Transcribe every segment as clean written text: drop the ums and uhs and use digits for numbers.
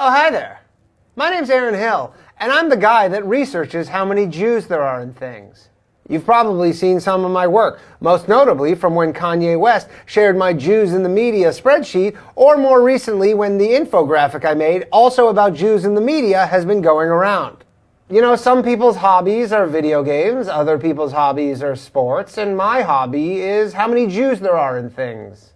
Oh, hi there. My name's Aaron Hill, and I'm the guy that researches how many Jews there are in things. You've probably seen some of my work, most notably from when Kanye West shared my Jews in the media spreadsheet, or more recently when the infographic I made, also about Jews in the media, has been going around. You know, some people's hobbies are video games, other people's hobbies are sports, and my hobby is how many Jews there are in things.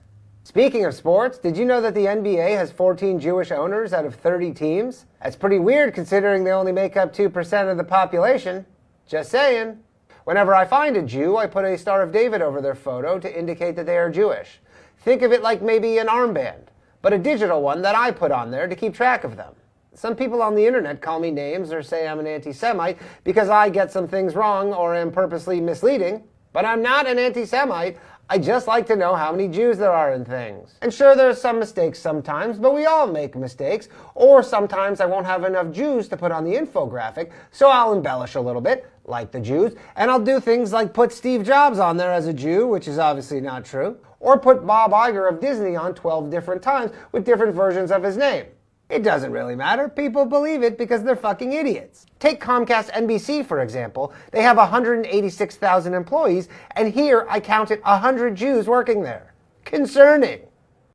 Speaking of sports, did you know that the NBA has 14 Jewish owners out of 30 teams? That's pretty weird considering they only make up 2% of the population. Just saying. Whenever I find a Jew, I put a Star of David over their photo to indicate that they are Jewish. Think of it like maybe an armband, but a digital one that I put on there to keep track of them. Some people on the internet call me names or say I'm an anti-Semite because I get some things wrong or am purposely misleading, but I'm not an anti-Semite. I just like to know how many Jews there are in things. And sure, there's some mistakes sometimes, but we all make mistakes. Or sometimes I won't have enough Jews to put on the infographic, so I'll embellish a little bit, like the Jews, and I'll do things like put Steve Jobs on there as a Jew, which is obviously not true, or put Bob Iger of Disney on 12 different times with different versions of his name. It doesn't really matter. People believe it because they're fucking idiots. Take Comcast NBC, for example. They have 186,000 employees, and here I counted 100 Jews working there. Concerning.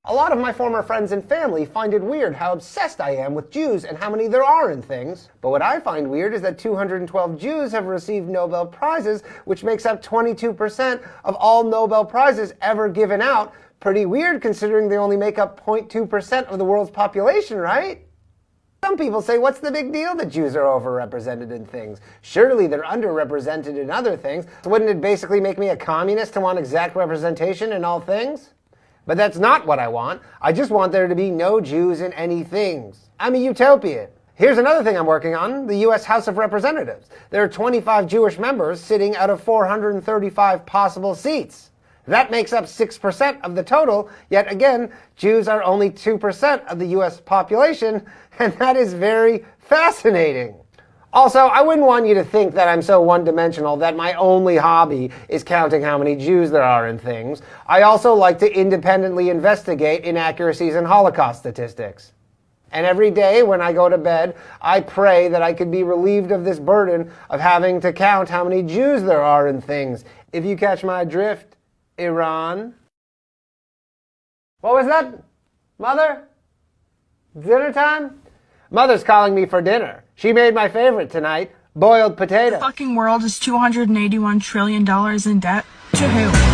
A lot of my former friends and family find it weird how obsessed I am with Jews and how many there are in things. But what I find weird is that 212 Jews have received Nobel Prizes, which makes up 22% of all Nobel Prizes ever given out. Pretty weird considering they only make up 0.2% of the world's population, right? Some people say, what's the big deal that Jews are overrepresented in things? Surely they're underrepresented in other things. So wouldn't it basically make me a communist to want exact representation in all things? But that's not what I want. I just want there to be no Jews in any things. I'm a utopian. Here's another thing I'm working on, the U.S. House of Representatives. There are 25 Jewish members sitting out of 435 possible seats. That makes up 6% of the total, yet again, Jews are only 2% of the US population, and that is very fascinating. Also, I wouldn't want you to think that I'm so one-dimensional that my only hobby is counting how many Jews there are in things. I also like to independently investigate inaccuracies in Holocaust statistics. And every day when I go to bed, I pray that I could be relieved of this burden of having to count how many Jews there are in things. If you catch my drift, Iran. What was that? Mother? Dinner time? Mother's calling me for dinner. She made my favorite tonight, boiled potato. The fucking world is $281 trillion in debt. To who?